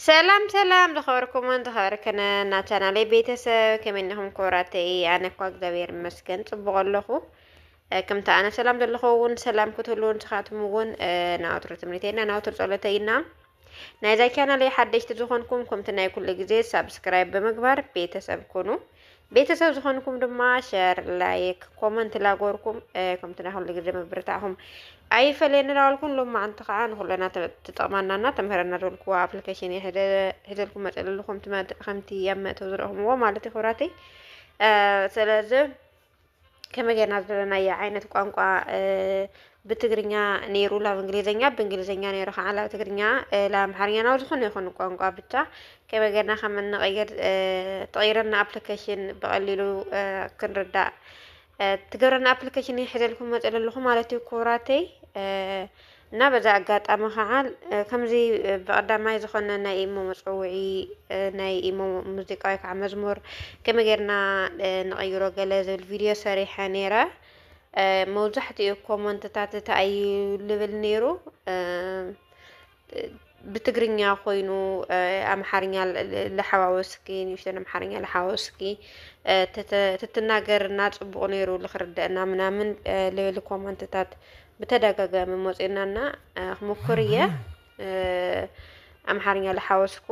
ሰላም ሰላም ዝኸበርኩም ዝኸበርክነ እና ቻናለይ ቤተሰብ ከመይ ኢንኹም ክቡራተይ ኣነ እኳ እግዚኣብሔር ይመስገን ፅቡቕ ኣለኹ ከምቲ ኣነ ሰላም ዘለኹ እውን ሰላም ክትህልው ንስኻትኩም እውን ናብትሪ ትምኒተይና ናብትሪ ጸሎተይ ኢና ናይዛ ቻናለይ ሓደሽቲ ዝኾንኩም ከምቲ ናይ ኩሉ ግዜ ሳብስክራይብ ብምግባር ቤተሰብ ኩኑ ቤተሰብ ዝኾንኩም ድማ ሸር ላይክ ኮመንት ላጎርኩም ከምቲ ናይ ኩሉ ግዜ መብርታዕኹም ኣይፈለየን እናበልኩን ሎማዓንቲ ከዓ ንኩለና ትጠቕመናና ተምህረና ዘለኩዋ ኣፕሊኬሽን ሒዘልኩም መፅእ ኣለኹም ከምቲ ኣብ መእተው ዝረአኹምዎ ማለት እዩ ክቡራተይ ስለዚ ከመይ ጌርና ዘለናዮ ዓይነት ቋንቋ ብትግርኛ ነይሩ ላብ እንግሊዘኛ ብእንግሊዘኛ ነይሩ ከዓ ላብ ትግርኛ ለአምሓርኛ ናብ ዝኾነ ይኹን ቋንቋ ብቻ ከመይ ጌርና ከም እንቀይር ተቀይረና ኣፕሊኬሽን ብቀሊሉ ክንርዳእ ትገብረና ኣፕሊኬሽን ሒዘልኩም መፅእ ኣለኹ ማለት እዩ ክቡራተይ እና በዛ ኣጋጣሚ ከዓ ከምዚ ብቀዳማይ ዝኾነ ናይ ኢሞ መፀውዒ ናይ ኢሞ ሙዚቃ ወይ ከዓ መዝሙር ከመይ ጌርና ንቀይሮ ገለ ዝብል ቪድዮ ሰሪሐ ነይረ መብዛሕትኡ ኮመንትታት እንታይ ልብል ነይሩ ብትግርኛ ኮይኑ ኣምሓርኛ ለሓዋወስኪ ንእሽተን ኣምሓርኛ ለሓዋወስኪ ትትናገርና ፅቡቕ ነይሩ ዝክርደአና ምናምን ልብል ኮመንትታት ብተደጋጋሚ መፂናና ክሞክር እየ ኣምሓርኛ ለሓወስኩ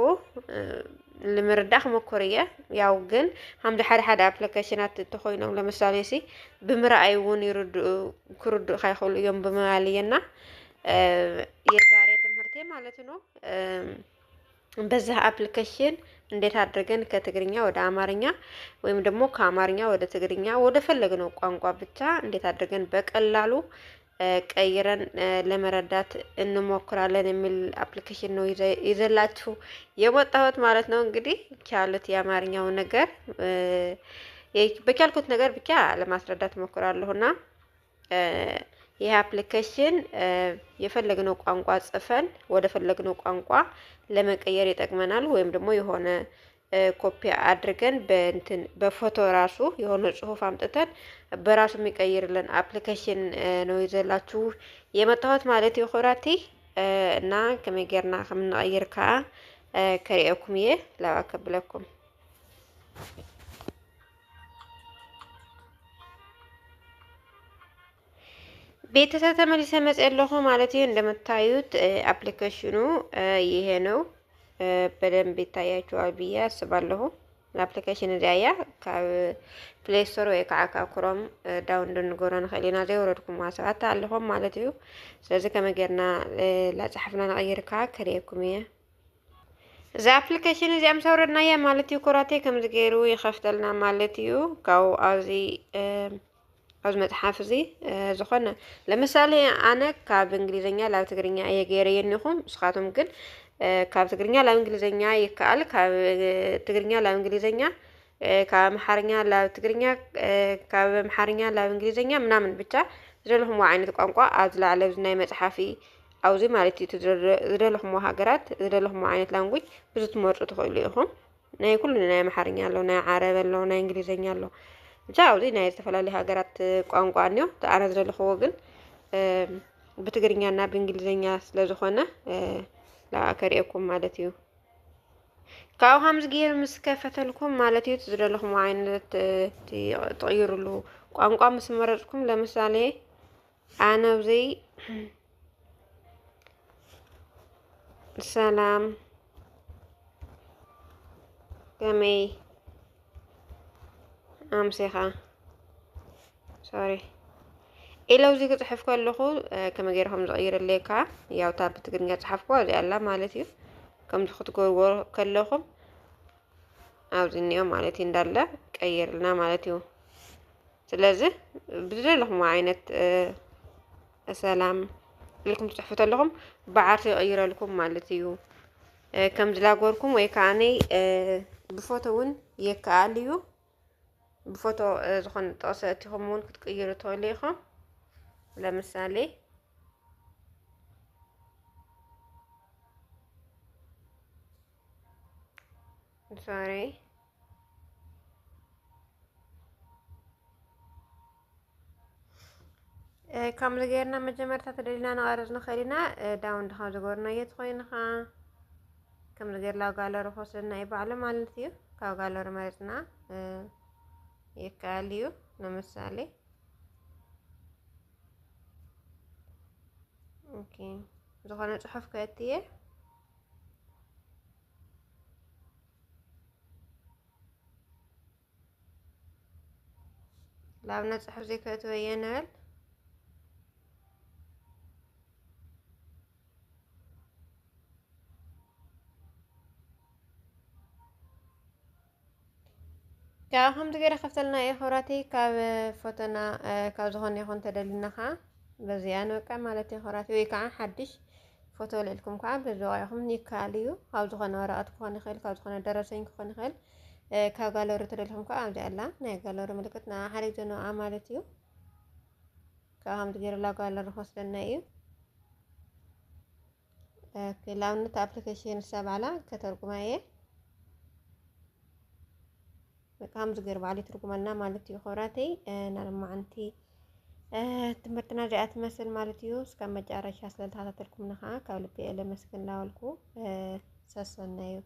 ንምርዳእ ክሞክር እየ ያው ግን ከምዚ ሓደ ሓደ ኣፕሊኬሽናት እንተኮይኖም ለምሳሌ ሲ ብምርኣይ እውን ክርድኡ ካይኽእሉ እዮም ብምባል እየና የዛሬ ትምህርቴ ማለት ነው በዛ አፕሊኬሽን እንዴት አድርገን ከትግርኛ ወደ አማርኛ ወይም ደግሞ ከአማርኛ ወደ ትግርኛ ወደ ፈለግነው ቋንቋ ብቻ እንዴት አድርገን በቀላሉ ቀይረን ለመረዳት እንሞክራለን የሚል አፕሊኬሽን ነው ይዘላችሁ የመጣሁት ማለት ነው። እንግዲህ ቻሉት የአማርኛው ነገር በቻልኩት ነገር ብቻ ለማስረዳት ሞክራለሁና ይህ አፕሊኬሽን የፈለግነው ቋንቋ ጽፈን ወደ ፈለግነው ቋንቋ ለመቀየር ይጠቅመናል ወይም ደግሞ የሆነ ኮፒ አድርገን በፎቶ ራሱ የሆነ ጽሁፍ አምጥተን በራሱ የሚቀይርልን አፕሊኬሽን ነው ይዘላችሁ የመጣሁት ማለት ይኹራቲ እና ከመይ ጌርና ከምንቀይር ከዓ ከሪአኩም ላከብለኩም ቤተሰብ ተመልሰ መጽለኹ ማለት ነው እንደምታዩት አፕሊኬሽኑ ይሄ ነው በደንብ ይታያችኋል ብዬ አስባለሁ አፕሊኬሽን እዚያ ካብ ፕሌይ ስቶር ወይ ከዓ ካብ ክሮም ዳውንሎድ ንገሮን ኸሊና ዘይወረድኩም ማሰባት ኣለኹም ማለት እዩ ስለዚህ ከመገርና ላጽሕፍና ንቀይር ከዓ ከሪአኩም እዛ አፕሊኬሽን እዚኣ ምሰውረድናያ ማለት እዩ ኩራቴ ከም ዝገይሩ ይኸፍተልና ማለት እዩ ካው از متحف زي زخنا لمثالي أنا كاب إنجليزية لا تقريني أي غير ينهم سخاتهم ممكن كاب تقريني لا إنجليزية يكال كاب تقريني لا إنجليزية كاب محارنيا لا تقريني كاب محارنيا لا إنجليزية منامن بتاع زرلهم وعين تقانقوا أزلا على زناي متحفي أو زي مالتي تزرلهم وهاجرات زرلهم وعين لانجوي بزت مرة تقوليهم ناي كلنا ناي محارنيا لو ناي عربي لو ناي إنجليزية لو ጃው ዲ ናይ ዝተፈላለዩ ሃገራት ቋንቋ ነው ተኣነ ዘለኹዎ ግን ብትግርኛና ብእንግሊዘኛ ስለዝኾነ ላከሪአኩም ማለት እዩ ካው ሃምዝ ጌር ምስ ከፈተልኩም ማለት እዩ ዝደለኹም ዓይነት ትቀይሩሉ ቋንቋ ምስ መረጽኩም ለምሳሌ ኣነ ብዘይ ሰላም ከመይ أمسيخة sorry إلا وزي كتصحف كلخو كما غيرهم صغير الليكا ياو تاب تقرنجا تصحفكو زي الله مالتي كم تخطكو كلخو أو زينيو مالتي ندالة كأير لنا مالتي سلازة بدل لهم عينة السلام لكم تصحفوا لهم بعرف يغير لكم مالتي كم زلاقوركم ويكاني بفوتون يكاليو بفوتو زخون تقصيتهم مون كتقيرو توليخو لمثالي sorry كم لغيرنا مجمرتا تدلينا نغارز نخلينا داون دخان زغورنا يتخوينخا ከም ነገር ላው ጋለሪ ወስደና ይባዓለ ማለት እዩ ካብ ጋለሪ መረፅና ይካኣል እዩ ለምሳሌ ኦኬ ዝኾነ ጽሑፍ ከእትየ لابنا صحف زي كتبينال كاهم تغير خفتلنا اي خوراتي كاب فوتنا كاب زخون يخون تدلنا خا بزيان وكا مالتي خوراتي ويكا حدش فوتو لكم كاب بزوايهم نيكاليو كاب زخون ورقات كون خيل كاب زخون درسين كون خيل كاب غالوري تدلهم كاب دالا ناي غالوري ملكتنا حريق جنو عمالتيو كاهم تغير لا غالوري خسلنا ايو كلاونت ابلكيشن سبعلا كترجمه بقام زغير بالي ترجمنا مالتي خوراتي نرمع انتي تمرتنا جاءت مثل مالتيو اسكا مجارش حصلت هذا تركم نخا كولبي الى مسكن لاولكو سسنايو